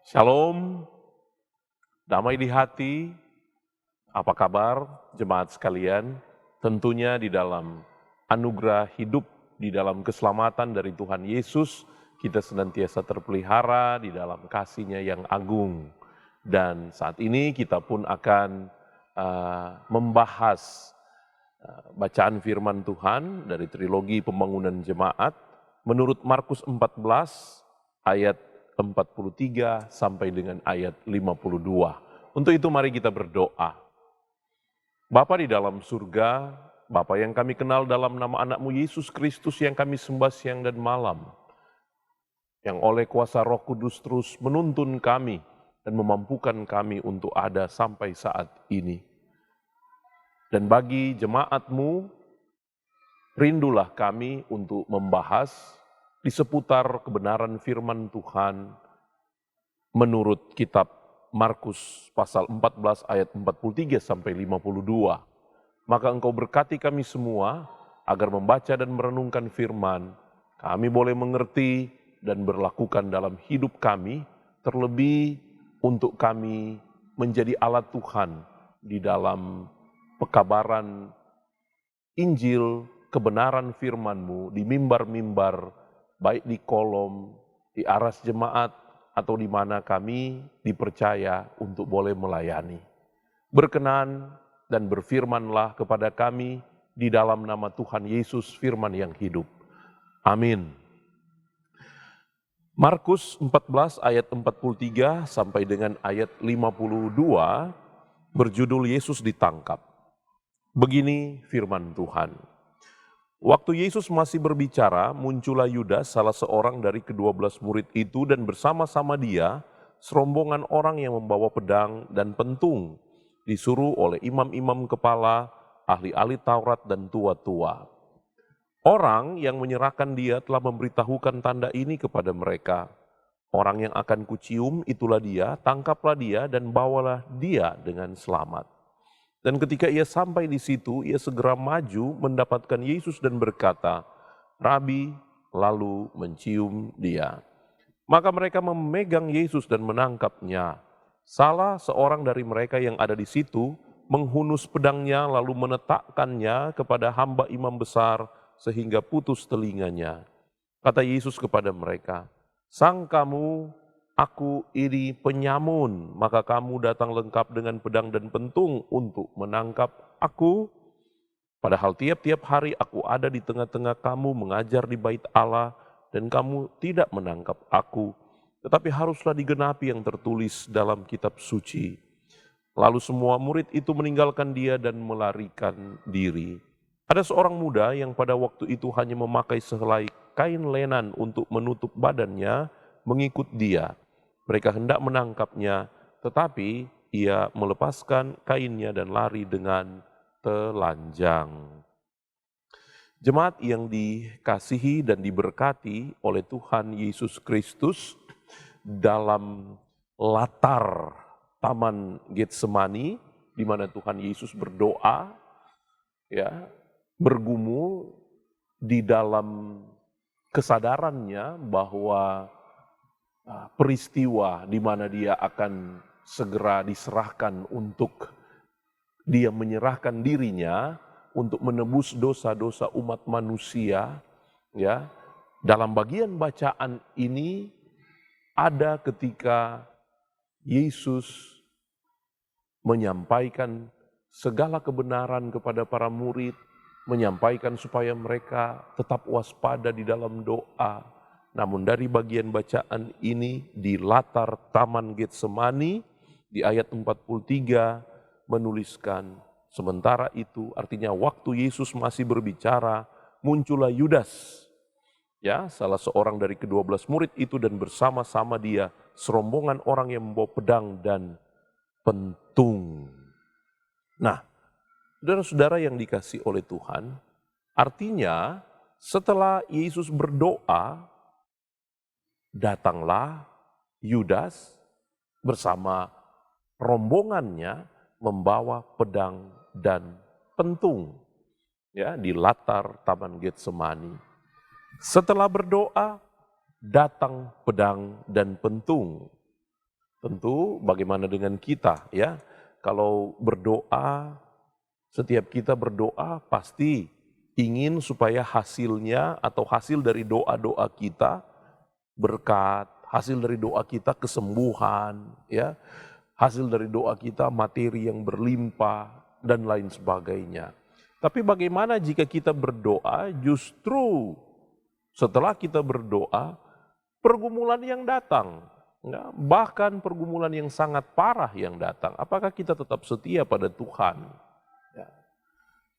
Shalom, damai di hati, apa kabar jemaat sekalian? Tentunya di dalam anugerah hidup, di dalam keselamatan dari Tuhan Yesus, kita senantiasa terpelihara di dalam kasih-Nya yang agung. Dan saat ini kita pun akan membahas bacaan firman Tuhan dari trilogi pembangunan jemaat menurut Markus 14 ayat 43 sampai dengan ayat 52. Untuk itu mari kita berdoa. Bapa di dalam surga, Bapa yang kami kenal dalam nama anak-Mu Yesus Kristus yang kami sembah siang dan malam, yang oleh kuasa Roh Kudus terus menuntun kami dan memampukan kami untuk ada sampai saat ini. Dan bagi jemaat-Mu, rindulah kami untuk membahas di seputar kebenaran firman Tuhan menurut kitab Markus pasal 14 ayat 43 sampai 52. Maka Engkau berkati kami semua agar membaca dan merenungkan firman, kami boleh mengerti dan berlakukan dalam hidup kami, terlebih untuk kami menjadi alat Tuhan di dalam pekabaran Injil, kebenaran firman-Mu di mimbar-mimbar, baik di kolom, di aras jemaat, atau di mana kami dipercaya untuk boleh melayani. Berkenan dan berfirmanlah kepada kami di dalam nama Tuhan Yesus, firman yang hidup. Amin. Markus 14 ayat 43 sampai dengan ayat 52 berjudul Yesus ditangkap. Begini firman Tuhan. Waktu Yesus masih berbicara, muncullah Yudas, salah seorang dari ke-12 murid itu, dan bersama-sama dia serombongan orang yang membawa pedang dan pentung, disuruh oleh imam-imam kepala, ahli-ahli Taurat dan tua-tua. Orang yang menyerahkan dia telah memberitahukan tanda ini kepada mereka. Orang yang akan kucium, itulah dia, tangkaplah dia dan bawalah dia dengan selamat. Dan ketika ia sampai di situ, ia segera maju mendapatkan Yesus dan berkata, Rabi, lalu mencium dia. Maka mereka memegang Yesus dan menangkapnya. Salah seorang dari mereka yang ada di situ menghunus pedangnya lalu menetakkannya kepada hamba imam besar sehingga putus telinganya. Kata Yesus kepada mereka, sangkamu aku ini penyamun, maka kamu datang lengkap dengan pedang dan pentung untuk menangkap aku. Padahal tiap-tiap hari aku ada di tengah-tengah kamu mengajar di bait Allah, dan kamu tidak menangkap aku. Tetapi haruslah digenapi yang tertulis dalam kitab suci. Lalu semua murid itu meninggalkan dia dan melarikan diri. Ada seorang muda yang pada waktu itu hanya memakai sehelai kain lenan untuk menutup badannya, mengikut dia. Mereka hendak menangkapnya, tetapi ia melepaskan kainnya dan lari dengan telanjang. Jemaat yang dikasihi dan diberkati oleh Tuhan Yesus Kristus, dalam latar Taman Getsemani, di mana Tuhan Yesus berdoa, ya, bergumul di dalam kesadarannya bahwa peristiwa di mana dia akan segera diserahkan untuk dia menyerahkan dirinya untuk menebus dosa-dosa umat manusia, ya. Dalam bagian bacaan ini ada ketika Yesus menyampaikan segala kebenaran kepada para murid, menyampaikan supaya mereka tetap waspada di dalam doa. Namun dari bagian bacaan ini di latar Taman Getsemani di ayat 43 menuliskan, sementara itu artinya waktu Yesus masih berbicara, muncullah Yudas, ya, salah seorang dari ke-12 murid itu, dan bersama-sama dia serombongan orang yang membawa pedang dan pentung. Nah, saudara-saudara yang dikasih oleh Tuhan, artinya setelah Yesus berdoa, datanglah Yudas bersama rombongannya membawa pedang dan pentung, ya, di latar Taman Getsemani. Setelah berdoa, datang pedang dan pentung. Tentu bagaimana dengan kita ya? Kalau berdoa, setiap kita berdoa pasti ingin supaya hasilnya atau hasil dari doa-doa kita berkat, hasil dari doa kita kesembuhan, ya, hasil dari doa kita materi yang berlimpah dan lain sebagainya. Tapi bagaimana jika kita berdoa justru setelah kita berdoa pergumulan yang datang, ya, bahkan pergumulan yang sangat parah yang datang, apakah kita tetap setia pada Tuhan? Ya.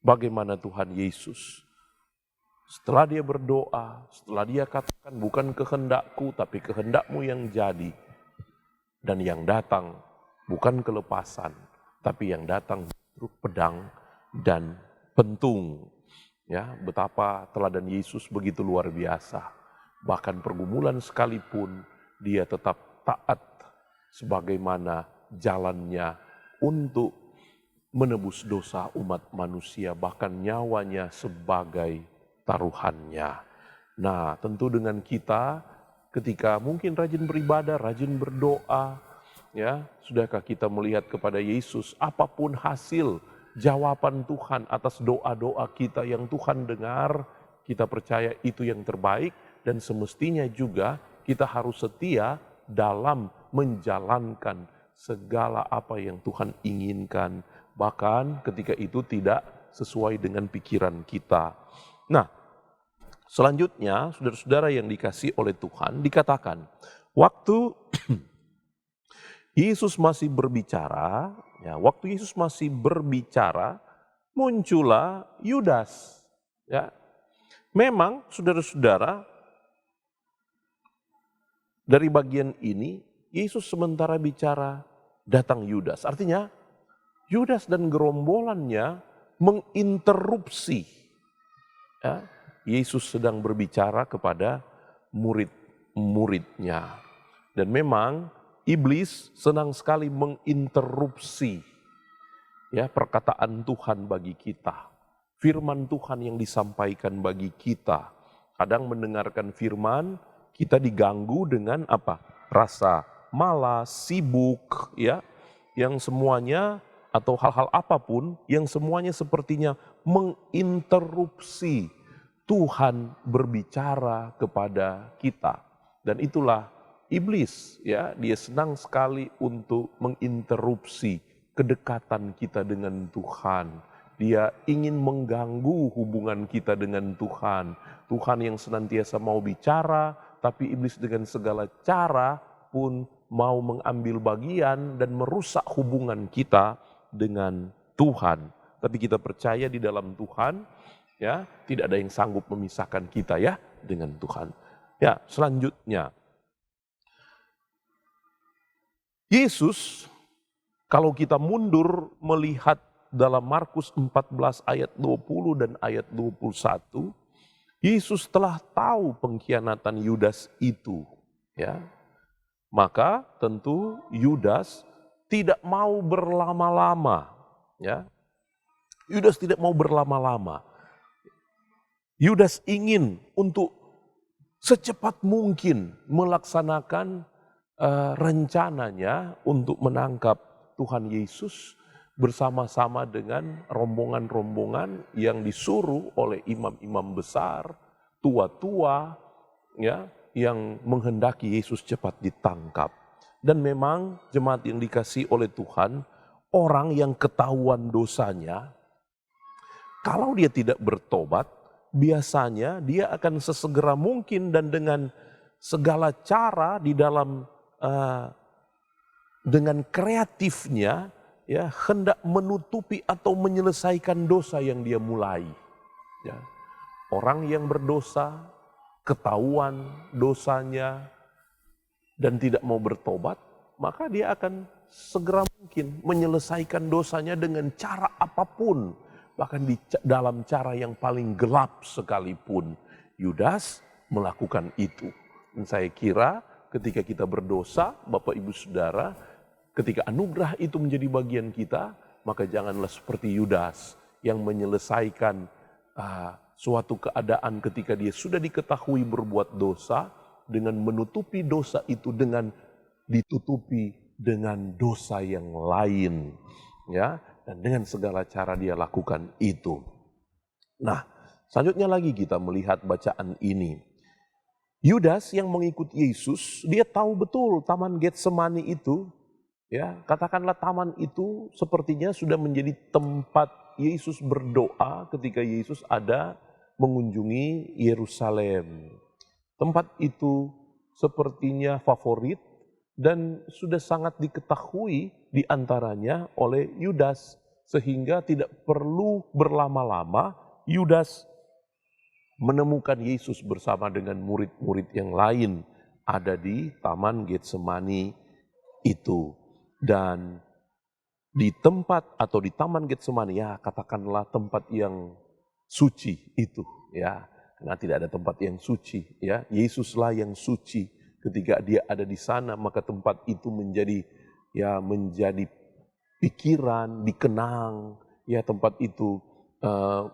Bagaimana Tuhan Yesus? Setelah dia berdoa, setelah dia katakan bukan kehendakku tapi kehendakmu yang jadi. Dan yang datang bukan kelepasan, tapi yang datang justru pedang dan pentung. Ya, betapa teladan Yesus begitu luar biasa. Bahkan pergumulan sekalipun dia tetap taat sebagaimana jalannya untuk menebus dosa umat manusia, bahkan nyawanya sebagai taruhannya. Nah, tentu dengan kita ketika mungkin rajin beribadah, rajin berdoa, ya, sudahkah kita melihat kepada Yesus apapun hasil jawaban Tuhan atas doa-doa kita yang Tuhan dengar, kita percaya itu yang terbaik dan semestinya juga kita harus setia dalam menjalankan segala apa yang Tuhan inginkan, bahkan ketika itu tidak sesuai dengan pikiran kita. Nah, selanjutnya saudara-saudara yang dikasihi oleh Tuhan dikatakan, waktu Yesus masih berbicara, ya, waktu Yesus masih berbicara, muncullah Yudas. Ya. Memang saudara-saudara, dari bagian ini Yesus sementara bicara datang Yudas. Artinya Yudas dan gerombolannya menginterupsi. Ya, Yesus sedang berbicara kepada murid-muridnya. Dan memang iblis senang sekali menginterupsi ya perkataan Tuhan bagi kita. Firman Tuhan yang disampaikan bagi kita. Kadang mendengarkan firman, kita diganggu dengan apa? Rasa malas, sibuk, ya, yang semuanya atau hal-hal apapun yang semuanya sepertinya menginterupsi Tuhan berbicara kepada kita. Dan itulah iblis, ya, dia senang sekali untuk menginterupsi kedekatan kita dengan Tuhan. Dia ingin mengganggu hubungan kita dengan Tuhan. Tuhan yang senantiasa mau bicara, tapi iblis dengan segala cara pun mau mengambil bagian dan merusak hubungan kita dengan Tuhan. Tapi kita percaya di dalam Tuhan, ya, tidak ada yang sanggup memisahkan kita ya dengan Tuhan. Ya, selanjutnya Yesus, kalau kita mundur melihat dalam Markus 14 ayat 20 dan ayat 21, Yesus telah tahu pengkhianatan Yudas itu, ya. Maka tentu Yudas tidak mau berlama-lama, ya. Yudas tidak mau berlama-lama. Yudas ingin untuk secepat mungkin melaksanakan rencananya untuk menangkap Tuhan Yesus bersama-sama dengan rombongan-rombongan yang disuruh oleh imam-imam besar, tua-tua, ya, yang menghendaki Yesus cepat ditangkap. Dan memang jemaat yang dikasihi oleh Tuhan, orang yang ketahuan dosanya, kalau dia tidak bertobat, biasanya dia akan sesegera mungkin dan dengan segala cara di dalam dengan kreatifnya, ya, hendak menutupi atau menyelesaikan dosa yang dia mulai. Ya. Orang yang berdosa, ketahuan dosanya dan tidak mau bertobat, maka dia akan segera mungkin menyelesaikan dosanya dengan cara apapun, bahkan di dalam cara yang paling gelap sekalipun. Yudas melakukan itu. Dan saya kira ketika kita berdosa, Bapak Ibu Saudara, ketika anugerah itu menjadi bagian kita, maka janganlah seperti Yudas yang menyelesaikan suatu keadaan ketika dia sudah diketahui berbuat dosa, dengan menutupi dosa itu dengan ditutupi dengan dosa yang lain, ya, dan dengan segala cara dia lakukan itu. Nah, selanjutnya lagi kita melihat bacaan ini. Yudas yang mengikuti Yesus, dia tahu betul Taman Getsemani itu, ya, katakanlah taman itu sepertinya sudah menjadi tempat Yesus berdoa ketika Yesus ada mengunjungi Yerusalem. Tempat itu sepertinya favorit dan sudah sangat diketahui di antaranya oleh Yudas, sehingga tidak perlu berlama-lama Yudas menemukan Yesus bersama dengan murid-murid yang lain ada di Taman Getsemani itu. Dan di tempat atau di Taman Getsemani, ya katakanlah tempat yang suci itu, ya, karena tidak ada tempat yang suci, ya, Yesuslah yang suci. Ketika dia ada di sana, maka tempat itu menjadi pikiran, dikenang, ya, tempat itu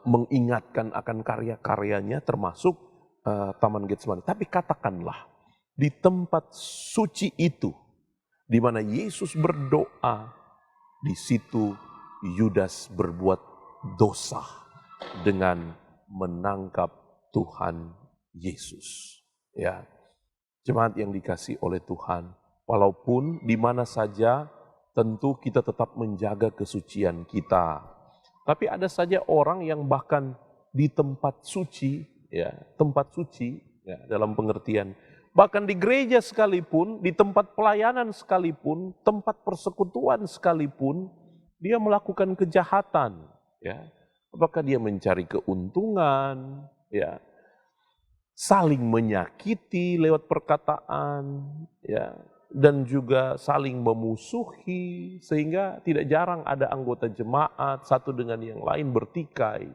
mengingatkan akan karya-karyanya, termasuk Taman Getsemani. Tapi katakanlah di tempat suci itu, di mana Yesus berdoa, di situ Yudas berbuat dosa dengan menangkap Tuhan Yesus. Ya, jemaat yang dikasihi oleh Tuhan, walaupun di mana saja tentu kita tetap menjaga kesucian kita. Tapi ada saja orang yang bahkan di tempat suci, ya, tempat suci, ya, dalam pengertian bahkan di gereja sekalipun, di tempat pelayanan sekalipun, tempat persekutuan sekalipun, dia melakukan kejahatan, ya. Apakah dia mencari keuntungan, ya, saling menyakiti lewat perkataan, ya, dan juga saling memusuhi, sehingga tidak jarang ada anggota jemaat satu dengan yang lain bertikai,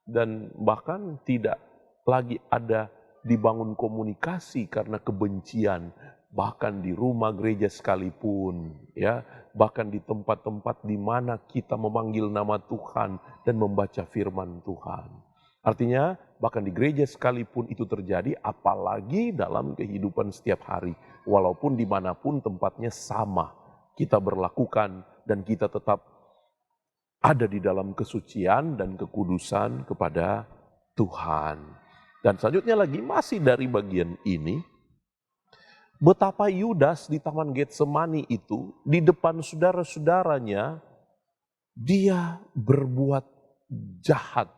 dan bahkan tidak lagi ada dibangun komunikasi karena kebencian, bahkan di rumah gereja sekalipun, ya, bahkan di tempat-tempat di mana kita memanggil nama Tuhan dan membaca firman Tuhan. Artinya bahkan di gereja sekalipun itu terjadi, apalagi dalam kehidupan setiap hari, walaupun dimanapun tempatnya sama, kita berlakukan dan kita tetap ada di dalam kesucian dan kekudusan kepada Tuhan. Dan selanjutnya lagi masih dari bagian ini, betapa Yudas di Taman Getsemani itu di depan saudara-saudaranya dia berbuat jahat,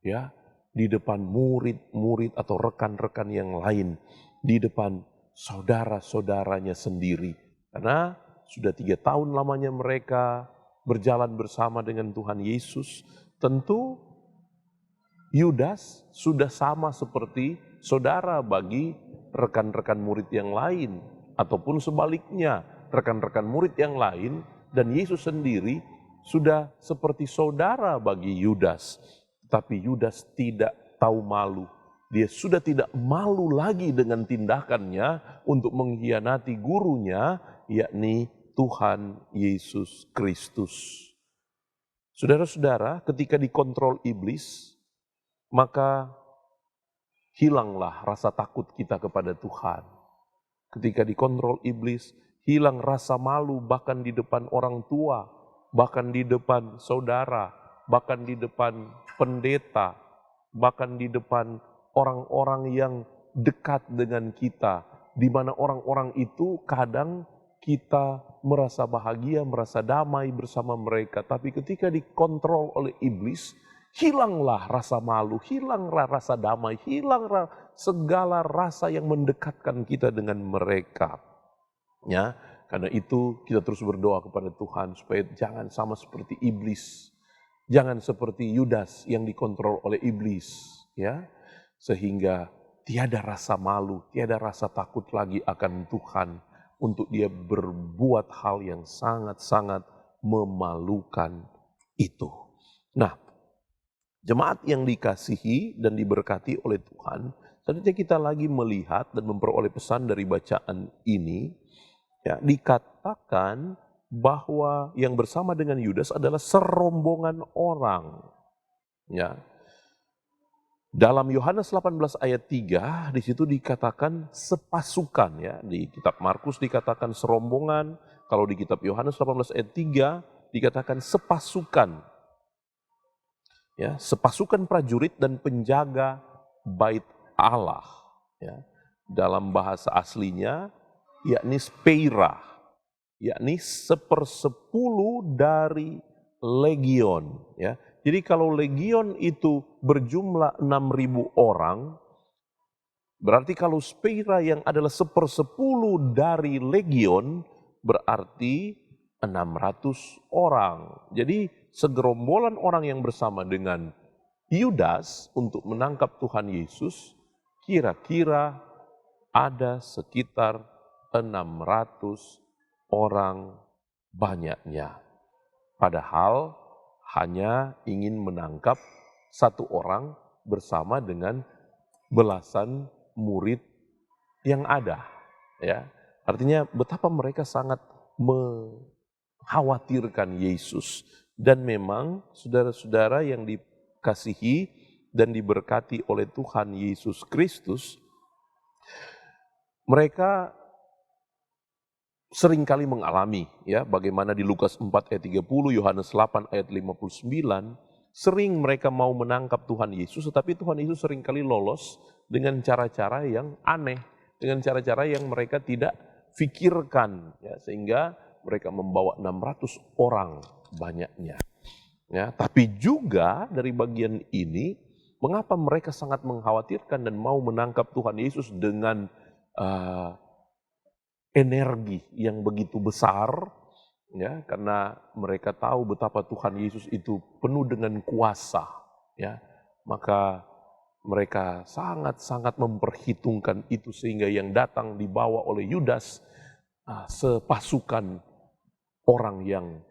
ya, di depan murid-murid atau rekan-rekan yang lain, di depan saudara-saudaranya sendiri. Karena sudah 3 tahun lamanya mereka berjalan bersama dengan Tuhan Yesus, tentu Yudas sudah sama seperti saudara bagi rekan-rekan murid yang lain, ataupun sebaliknya, rekan-rekan murid yang lain dan Yesus sendiri sudah seperti saudara bagi Yudas. Tapi Yudas tidak tahu malu. Dia sudah tidak malu lagi dengan tindakannya untuk mengkhianati gurunya, yakni Tuhan Yesus Kristus. Saudara-saudara, ketika dikontrol iblis, maka hilanglah rasa takut kita kepada Tuhan. Ketika dikontrol iblis, hilang rasa malu bahkan di depan orang tua, bahkan di depan saudara, bahkan di depan pendeta, bahkan di depan orang-orang yang dekat dengan kita, di mana orang-orang itu kadang kita merasa bahagia, merasa damai bersama mereka. Tapi ketika dikontrol oleh iblis, hilanglah rasa malu, hilanglah rasa damai, hilanglah segala rasa yang mendekatkan kita dengan mereka. Ya, karena itu kita terus berdoa kepada Tuhan supaya jangan sama seperti iblis. Jangan seperti Yudas yang dikontrol oleh iblis, ya. Sehingga tiada rasa malu, tiada rasa takut lagi akan Tuhan untuk dia berbuat hal yang sangat-sangat memalukan itu. Nah, jemaat yang dikasihi dan diberkati oleh Tuhan, selanjutnya kita lagi melihat dan memperoleh pesan dari bacaan ini, ya, dikatakan bahwa yang bersama dengan Yudas adalah serombongan orang. Ya. Dalam Yohanes 18 ayat 3, di situ dikatakan sepasukan, ya. Di kitab Markus dikatakan serombongan, Kalau di kitab Yohanes 18 ayat 3 dikatakan sepasukan. Ya, sepasukan prajurit dan penjaga bait Allah. Ya. Dalam bahasa aslinya yakni speira, yakni 1/10 dari legion. Ya. Jadi kalau legion itu berjumlah 6.000 orang, berarti kalau speira yang adalah 1/10 dari legion berarti 600 orang. Jadi segerombolan orang yang bersama dengan Yudas untuk menangkap Tuhan Yesus kira-kira ada sekitar 600 orang banyaknya. Padahal hanya ingin menangkap satu orang bersama dengan belasan murid yang ada. Ya, artinya betapa mereka sangat mengkhawatirkan Yesus. Dan memang saudara-saudara yang dikasihi dan diberkati oleh Tuhan Yesus Kristus, mereka seringkali mengalami ya bagaimana di Lukas 4 ayat 30, Yohanes 8 ayat 59, sering mereka mau menangkap Tuhan Yesus, tetapi Tuhan Yesus seringkali lolos dengan cara-cara yang aneh, dengan cara-cara yang mereka tidak fikirkan, ya, sehingga mereka membawa 600 orang banyaknya. Ya, tapi juga dari bagian ini, mengapa mereka sangat mengkhawatirkan dan mau menangkap Tuhan Yesus dengan energi yang begitu besar, ya, karena mereka tahu betapa Tuhan Yesus itu penuh dengan kuasa, ya, maka mereka sangat-sangat memperhitungkan itu sehingga yang datang dibawa oleh Yudas sepasukan orang yang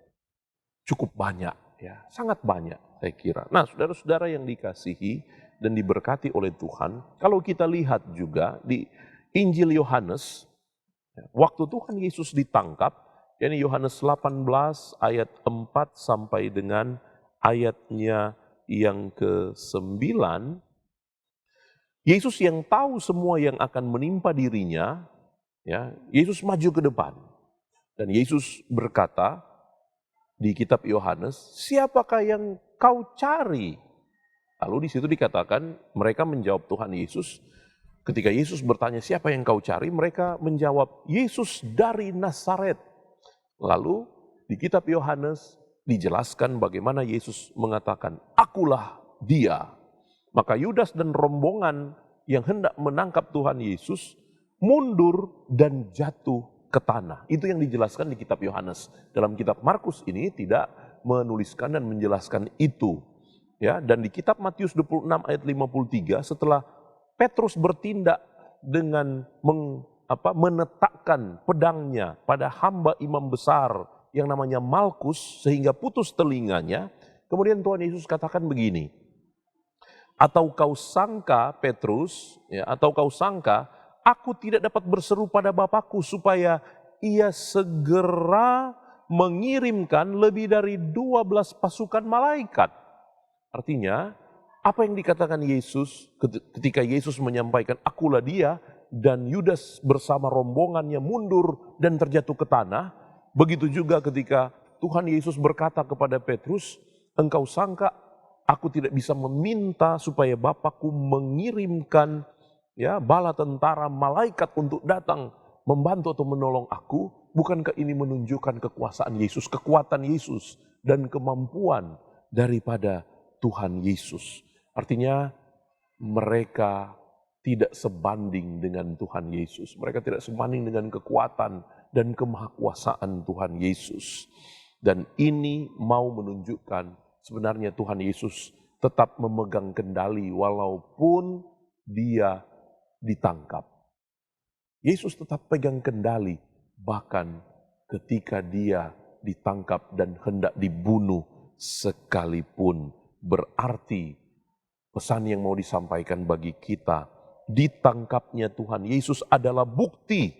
cukup banyak, ya, sangat banyak saya kira. Nah, saudara-saudara yang dikasihi dan diberkati oleh Tuhan, kalau kita lihat juga di Injil Yohanes, waktu Tuhan Yesus ditangkap, yakni Yohanes 18 ayat 4 sampai dengan ayatnya yang ke-9, Yesus yang tahu semua yang akan menimpa dirinya, ya, Yesus maju ke depan. Dan Yesus berkata di kitab Yohanes, "Siapakah yang kau cari?" Lalu di situ dikatakan mereka menjawab Tuhan Yesus. Ketika Yesus bertanya, "Siapa yang kau cari?" Mereka menjawab, "Yesus dari Nazaret." Lalu di kitab Yohanes dijelaskan bagaimana Yesus mengatakan, "Akulah dia." Maka Yudas dan rombongan yang hendak menangkap Tuhan Yesus mundur dan jatuh ke tanah. Itu yang dijelaskan di kitab Yohanes. Dalam kitab Markus ini tidak menuliskan dan menjelaskan itu. Ya, dan di kitab Matius 26 ayat 53, setelah Petrus bertindak dengan menetapkan pedangnya pada hamba imam besar yang namanya Malkus sehingga putus telinganya, kemudian Tuhan Yesus katakan begini, "Atau kau sangka Petrus, ya, atau kau sangka aku tidak dapat berseru pada Bapakku supaya ia segera mengirimkan lebih dari 12 pasukan malaikat?" Artinya, apa yang dikatakan Yesus ketika Yesus menyampaikan akulah dia, dan Yudas bersama rombongannya mundur dan terjatuh ke tanah, begitu juga ketika Tuhan Yesus berkata kepada Petrus, "Engkau sangka aku tidak bisa meminta supaya Bapakku mengirimkan, ya, bala tentara malaikat untuk datang membantu atau menolong aku? Bukankah ini menunjukkan kekuasaan Yesus, kekuatan Yesus, dan kemampuan daripada Tuhan Yesus?" Artinya mereka tidak sebanding dengan Tuhan Yesus. Mereka tidak sebanding dengan kekuatan dan kemahakuasaan Tuhan Yesus. Dan ini mau menunjukkan sebenarnya Tuhan Yesus tetap memegang kendali walaupun dia ditangkap. Yesus tetap pegang kendali bahkan ketika dia ditangkap dan hendak dibunuh sekalipun. Berarti pesan yang mau disampaikan bagi kita, ditangkapnya Tuhan Yesus adalah bukti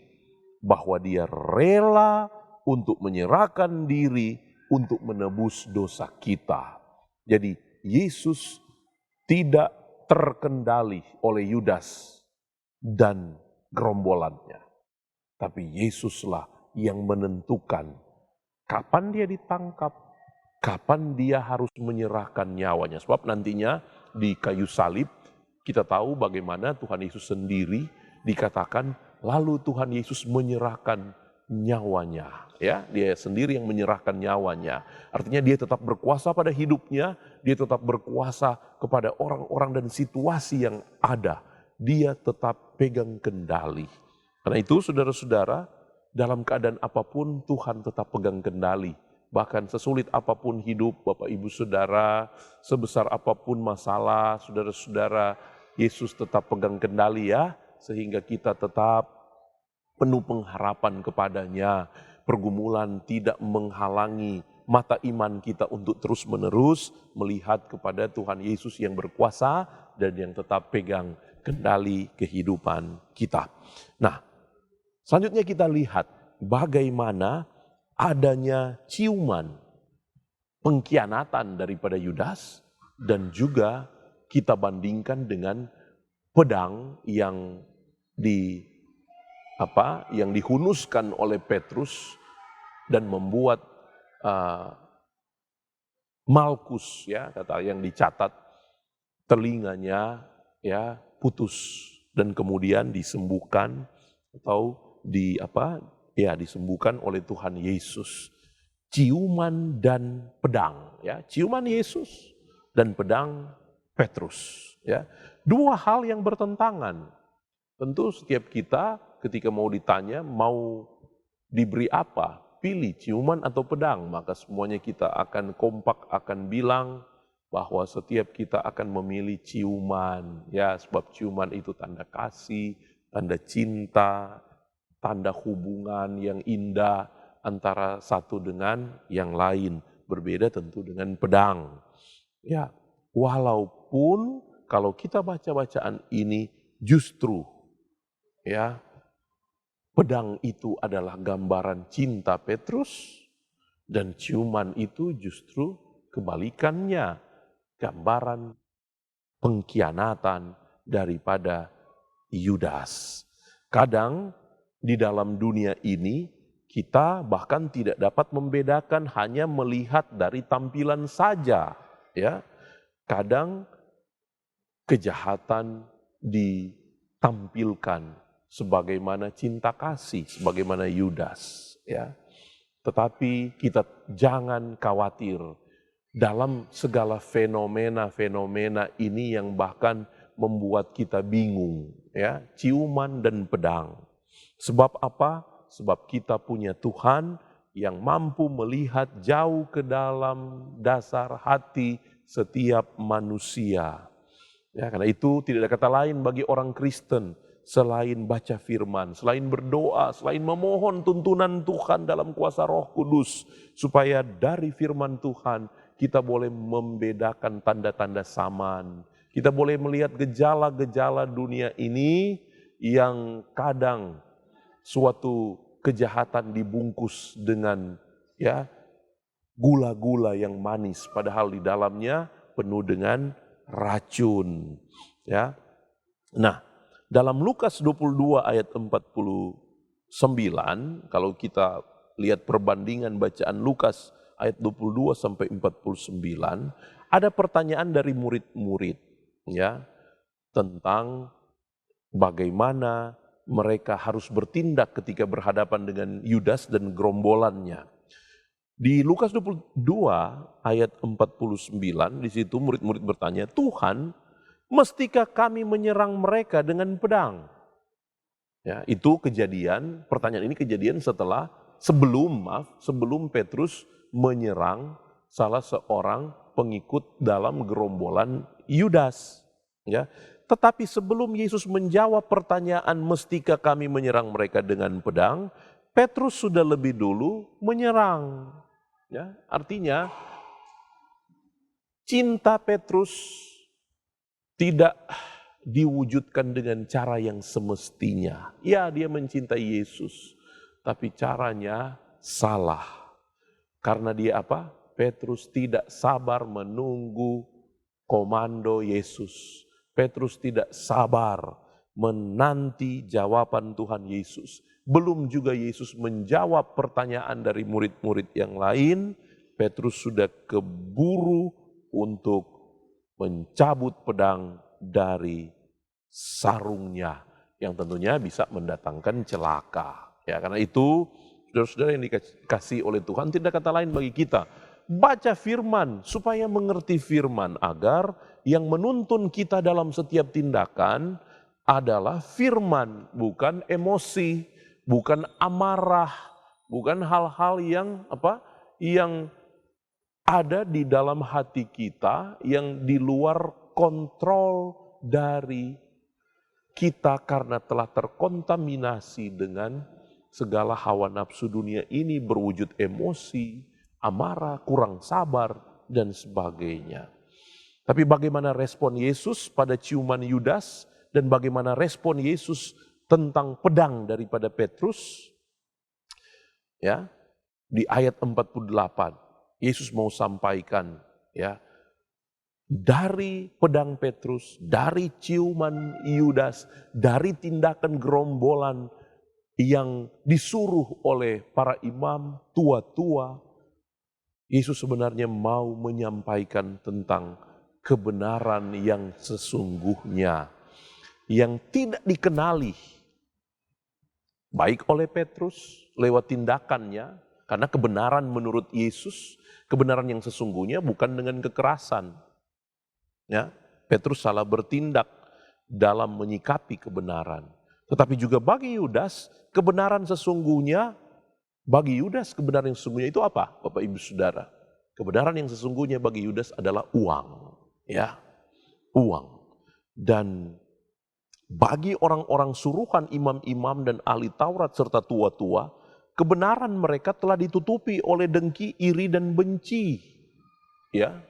bahwa dia rela untuk menyerahkan diri untuk menebus dosa kita. Jadi Yesus tidak terkendali oleh Yudas dan gerombolannya. Tapi Yesuslah yang menentukan kapan dia ditangkap, kapan dia harus menyerahkan nyawanya. Sebab nantinya di kayu salib kita tahu bagaimana Tuhan Yesus sendiri dikatakan lalu Tuhan Yesus menyerahkan nyawanya. Ya, dia sendiri yang menyerahkan nyawanya. Artinya dia tetap berkuasa pada hidupnya, dia tetap berkuasa kepada orang-orang dan situasi yang ada. Dia tetap pegang kendali. Karena itu saudara-saudara, dalam keadaan apapun Tuhan tetap pegang kendali. Bahkan sesulit apapun hidup Bapak Ibu Saudara, sebesar apapun masalah saudara-saudara, Yesus tetap pegang kendali ya, sehingga kita tetap penuh pengharapan kepadanya. Pergumulan tidak menghalangi mata iman kita untuk terus-menerus melihat kepada Tuhan Yesus yang berkuasa dan yang tetap pegang kendali kehidupan kita. Nah, selanjutnya kita lihat bagaimana adanya ciuman pengkhianatan daripada Yudas dan juga kita bandingkan dengan pedang yang dihunuskan oleh Petrus dan membuat Malkus ya kata yang dicatat telinganya ya putus dan kemudian disembuhkan atau disembuhkan oleh Tuhan Yesus. Ciuman dan pedang ya, ciuman Yesus dan pedang Petrus ya. Dua hal yang bertentangan. Tentu setiap kita ketika mau ditanya mau diberi apa, pilih ciuman atau pedang, maka semuanya kita akan kompak akan bilang bahwa setiap kita akan memilih ciuman ya, sebab ciuman itu tanda kasih, tanda cinta, tanda hubungan yang indah antara satu dengan yang lain. Berbeda tentu dengan pedang. Ya, walaupun kalau kita baca bacaan ini justru ya pedang itu adalah gambaran cinta Petrus dan ciuman itu justru kebalikannya, gambaran pengkhianatan daripada Yudas. Kadang di dalam dunia ini kita bahkan tidak dapat membedakan hanya melihat dari tampilan saja, ya. Kadang kejahatan ditampilkan sebagaimana cinta kasih, sebagaimana Yudas, ya. Tetapi kita jangan khawatir dalam segala fenomena-fenomena ini yang bahkan membuat kita bingung, ya, ciuman dan pedang. Sebab apa? Sebab kita punya Tuhan yang mampu melihat jauh ke dalam dasar hati setiap manusia. Ya, karena itu tidak ada kata lain bagi orang Kristen selain baca firman, selain berdoa, selain memohon tuntunan Tuhan dalam kuasa Roh Kudus, supaya dari firman Tuhan kita boleh membedakan tanda-tanda zaman. Kita boleh melihat gejala-gejala dunia ini yang kadang suatu kejahatan dibungkus dengan ya gula-gula yang manis, padahal di dalamnya penuh dengan racun. Ya, nah, dalam Lukas 22 ayat 49, kalau kita lihat perbandingan bacaan Lukas ayat 22 sampai 49, ada pertanyaan dari murid-murid ya tentang bagaimana mereka harus bertindak ketika berhadapan dengan Yudas dan gerombolannya. Di Lukas 22 ayat 49, di situ murid-murid bertanya, "Tuhan, mestikah kami menyerang mereka dengan pedang?" Ya, itu kejadian, pertanyaan ini kejadian sebelum Petrus menyerang salah seorang pengikut dalam gerombolan Yudas. Ya, tetapi sebelum Yesus menjawab pertanyaan, mestikah kami menyerang mereka dengan pedang, Petrus sudah lebih dulu menyerang. Ya, artinya cinta Petrus tidak diwujudkan dengan cara yang semestinya. Ya, dia mencintai Yesus, tapi caranya salah. Karena dia apa? Petrus tidak sabar menunggu komando Yesus. Petrus tidak sabar menanti jawaban Tuhan Yesus. Belum juga Yesus menjawab pertanyaan dari murid-murid yang lain, Petrus sudah keburu untuk mencabut pedang dari sarungnya, yang tentunya bisa mendatangkan celaka. Ya, karena itu, saudara-saudara yang dikasih oleh Tuhan, tidak kata lain bagi kita, baca firman supaya mengerti firman, agar yang menuntun kita dalam setiap tindakan adalah firman, bukan emosi, bukan amarah, bukan hal-hal yang ada di dalam hati kita yang di luar kontrol dari kita karena telah terkontaminasi dengan segala hawa nafsu dunia ini berwujud emosi, amarah, kurang sabar, dan sebagainya. Tapi bagaimana respon Yesus pada ciuman Yudas dan bagaimana respon Yesus tentang pedang daripada Petrus? Ya, di ayat 48, Yesus mau sampaikan, ya, dari pedang Petrus, dari ciuman Yudas, dari tindakan gerombolan yang disuruh oleh para imam tua-tua, Yesus sebenarnya mau menyampaikan tentang kebenaran yang sesungguhnya, yang tidak dikenali, baik oleh Petrus lewat tindakannya, karena kebenaran menurut Yesus, kebenaran yang sesungguhnya bukan dengan kekerasan. Ya, Petrus salah bertindak dalam menyikapi kebenaran. Tetapi juga bagi Yudas, kebenaran sesungguhnya, bagi Yudas kebenaran yang sesungguhnya itu apa, Bapak Ibu Saudara? Kebenaran yang sesungguhnya bagi Yudas adalah uang. Ya, uang. Dan bagi orang-orang suruhan imam-imam dan ahli Taurat serta tua-tua, kebenaran mereka telah ditutupi oleh dengki, iri, dan benci. Ya,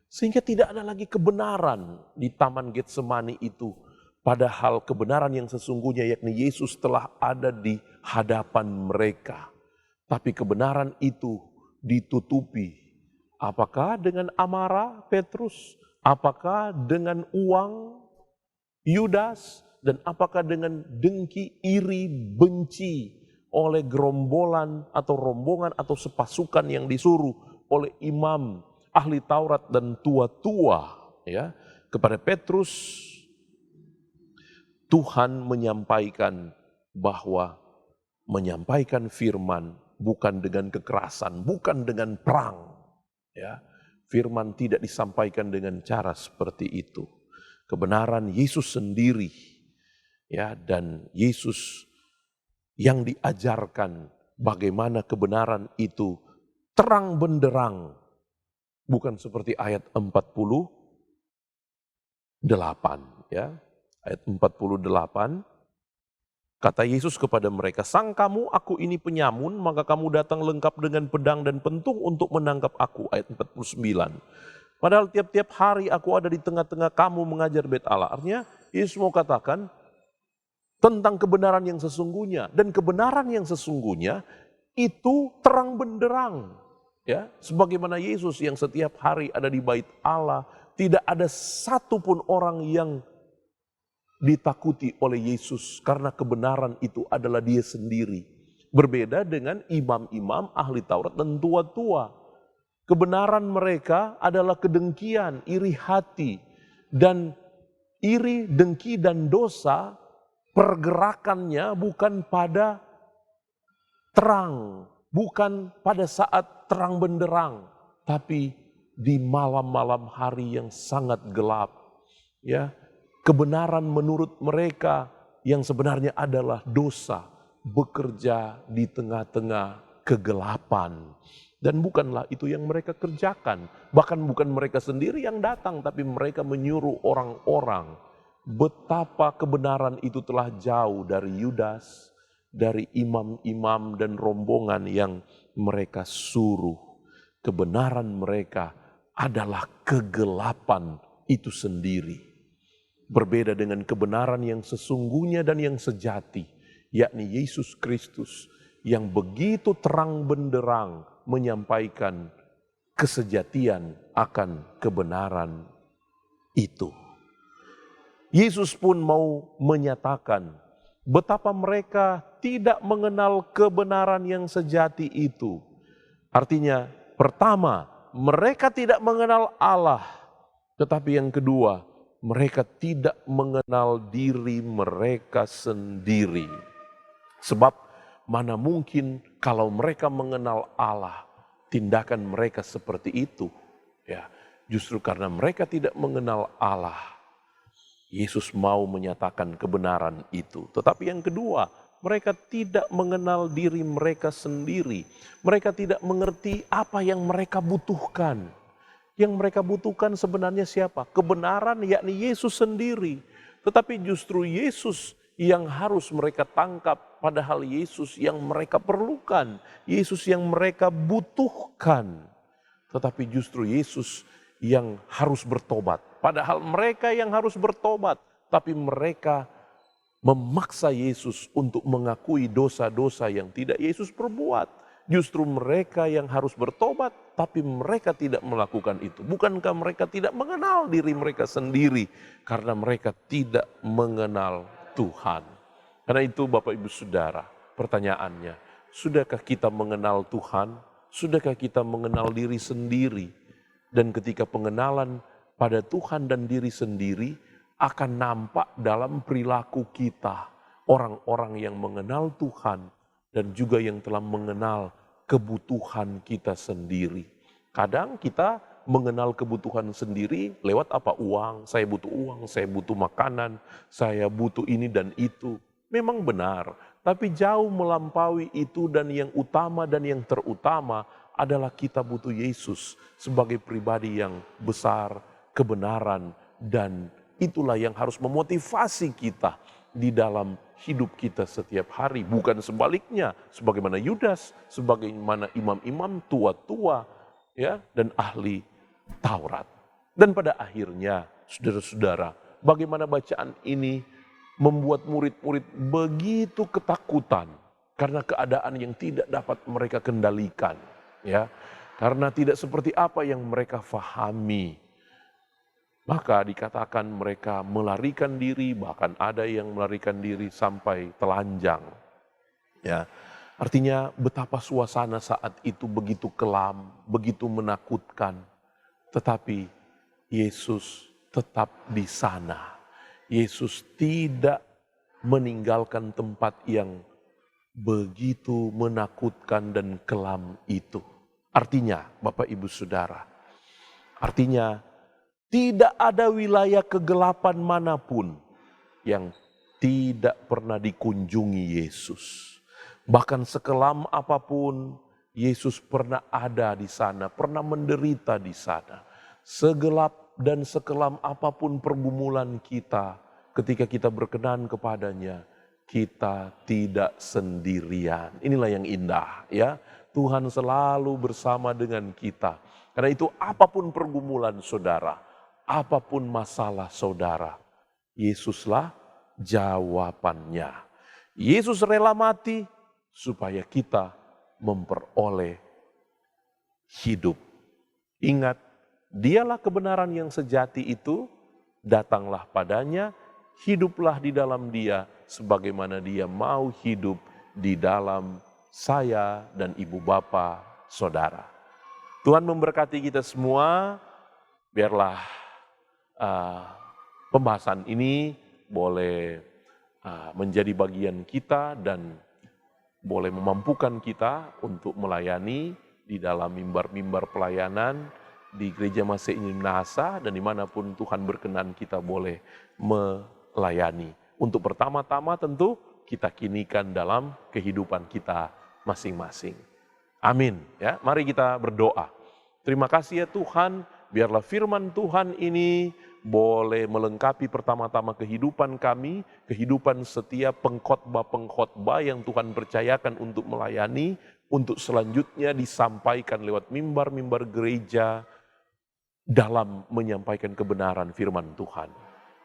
sehingga tidak ada lagi kebenaran di Taman Getsemani itu. Padahal kebenaran yang sesungguhnya yakni Yesus telah ada di hadapan mereka. Tapi kebenaran itu ditutupi. Apakah dengan amarah Petrus? Apakah dengan uang Yudas? Dan apakah dengan dengki, iri, benci oleh gerombolan atau rombongan atau sepasukan yang disuruh oleh imam, ahli Taurat dan tua-tua, ya, kepada Petrus? Tuhan menyampaikan bahwa menyampaikan firman bukan dengan kekerasan, bukan dengan perang. Ya, firman tidak disampaikan dengan cara seperti itu. Kebenaran Yesus sendiri, ya, dan Yesus yang diajarkan bagaimana kebenaran itu terang benderang. Bukan seperti ayat 48, ya. Ayat 48, kata Yesus kepada mereka, "Sang kamu aku ini penyamun, maka kamu datang lengkap dengan pedang dan pentung untuk menangkap aku." Ayat 49. Padahal tiap-tiap hari aku ada di tengah-tengah kamu mengajar bait Allah. Artinya Yesus mau katakan tentang kebenaran yang sesungguhnya. Dan kebenaran yang sesungguhnya itu terang benderang. Ya, sebagaimana Yesus yang setiap hari ada di bait Allah, tidak ada satupun orang yang ditakuti oleh Yesus karena kebenaran itu adalah Dia sendiri. Berbeda dengan imam-imam, ahli Taurat dan tua-tua. Kebenaran mereka adalah kedengkian, iri hati, dan iri, dengki, dan dosa pergerakannya bukan pada terang, bukan pada saat terang benderang, tapi di malam-malam hari yang sangat gelap. Ya, kebenaran menurut mereka yang sebenarnya adalah dosa bekerja di tengah-tengah kegelapan. Dan bukanlah itu yang mereka kerjakan. Bahkan bukan mereka sendiri yang datang, tapi mereka menyuruh orang-orang. Betapa kebenaran itu telah jauh dari Yudas, dari imam-imam dan rombongan yang mereka suruh. Kebenaran mereka adalah kegelapan itu sendiri. Berbeda dengan kebenaran yang sesungguhnya dan yang sejati, yakni Yesus Kristus yang begitu terang benderang menyampaikan kesejatian akan kebenaran itu. Yesus pun mau menyatakan betapa mereka tidak mengenal kebenaran yang sejati itu. Artinya, pertama, mereka tidak mengenal Allah. Tetapi yang kedua, mereka tidak mengenal diri mereka sendiri. Sebab mana mungkin kalau mereka mengenal Allah, tindakan mereka seperti itu. Ya, justru karena mereka tidak mengenal Allah, Yesus mau menyatakan kebenaran itu. Tetapi yang kedua, mereka tidak mengenal diri mereka sendiri. Mereka tidak mengerti apa yang mereka butuhkan. Yang mereka butuhkan sebenarnya siapa? Kebenaran, yakni Yesus sendiri. Tetapi justru Yesus yang harus mereka tangkap, padahal Yesus yang mereka perlukan. Yesus yang mereka butuhkan. Tetapi justru Yesus yang harus bertobat. Padahal mereka yang harus bertobat, tapi mereka memaksa Yesus untuk mengakui dosa-dosa yang tidak Yesus perbuat. Justru mereka yang harus bertobat, tapi mereka tidak melakukan itu. Bukankah mereka tidak mengenal diri mereka sendiri? Karena mereka tidak mengenal Tuhan. Karena itu Bapak Ibu Saudara, pertanyaannya, sudahkah kita mengenal Tuhan? Sudahkah kita mengenal diri sendiri? Dan ketika pengenalan pada Tuhan dan diri sendiri akan nampak dalam perilaku kita. Orang-orang yang mengenal Tuhan dan juga yang telah mengenal kebutuhan kita sendiri. Kadang kita mengenal kebutuhan sendiri lewat apa? Uang, saya butuh makanan, saya butuh ini dan itu. Memang benar, tapi jauh melampaui itu dan yang utama dan yang terutama adalah kita butuh Yesus sebagai pribadi yang besar, kebenaran, dan itulah yang harus memotivasi kita di dalam hidup kita setiap hari. Bukan sebaliknya, sebagaimana Yudas, sebagaimana imam-imam tua-tua ya dan ahli Taurat. Dan pada akhirnya, saudara-saudara, bagaimana bacaan ini membuat murid-murid begitu ketakutan karena keadaan yang tidak dapat mereka kendalikan, ya. Karena tidak seperti apa yang mereka fahami. Maka dikatakan mereka melarikan diri, bahkan ada yang melarikan diri sampai telanjang. Ya, artinya betapa suasana saat itu begitu kelam, begitu menakutkan. Tetapi Yesus tetap di sana. Yesus tidak meninggalkan tempat yang begitu menakutkan dan kelam itu. Artinya, Bapak Ibu Saudara, artinya tidak ada wilayah kegelapan manapun yang tidak pernah dikunjungi Yesus. Bahkan sekelam apapun, Yesus pernah ada di sana, pernah menderita di sana. Segelap dan sekelam apapun pergumulan kita, ketika kita berkenan kepadanya, kita tidak sendirian. Inilah yang indah, ya. Tuhan selalu bersama dengan kita. Karena itu apapun pergumulan saudara, apapun masalah saudara, Yesuslah jawabannya. Yesus rela mati supaya kita memperoleh hidup. Ingat, dialah kebenaran yang sejati itu, datanglah padanya, hiduplah di dalam dia, sebagaimana dia mau hidup di dalam saya dan ibu bapa saudara. Tuhan memberkati kita semua, biarlah pembahasan ini boleh menjadi bagian kita dan boleh memampukan kita untuk melayani di dalam mimbar-mimbar pelayanan di Gereja Masih Minahasa dan dimanapun Tuhan berkenan kita boleh melayani. Untuk pertama-tama tentu kita kinikan dalam kehidupan kita masing-masing. Amin. Ya, mari kita berdoa. Terima kasih ya Tuhan, biarlah firman Tuhan ini boleh melengkapi pertama-tama kehidupan kami, kehidupan setiap pengkhotbah-pengkhotbah yang Tuhan percayakan untuk melayani, untuk selanjutnya disampaikan lewat mimbar-mimbar gereja dalam menyampaikan kebenaran firman Tuhan.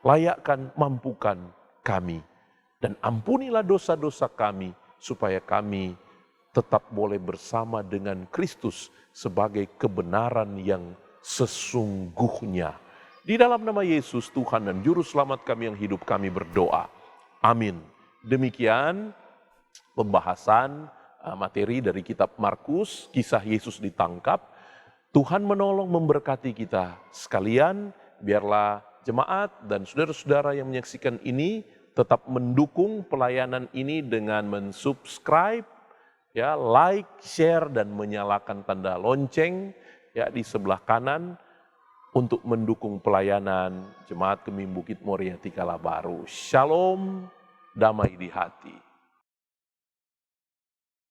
Layakkan, mampukan kami, dan ampunilah dosa-dosa kami, supaya kami tetap boleh bersama dengan Kristus sebagai kebenaran yang sesungguhnya. Di dalam nama Yesus, Tuhan dan Juru Selamat kami yang hidup, kami berdoa. Amin. Demikian pembahasan materi dari kitab Markus, kisah Yesus ditangkap. Tuhan menolong memberkati kita sekalian, biarlah jemaat dan saudara-saudara yang menyaksikan ini tetap mendukung pelayanan ini dengan mensubscribe, ya, like, share, dan menyalakan tanda lonceng ya di sebelah kanan untuk mendukung pelayanan Jemaat Kemim Bukit Moriah Tikala Baru. Shalom, damai di hati.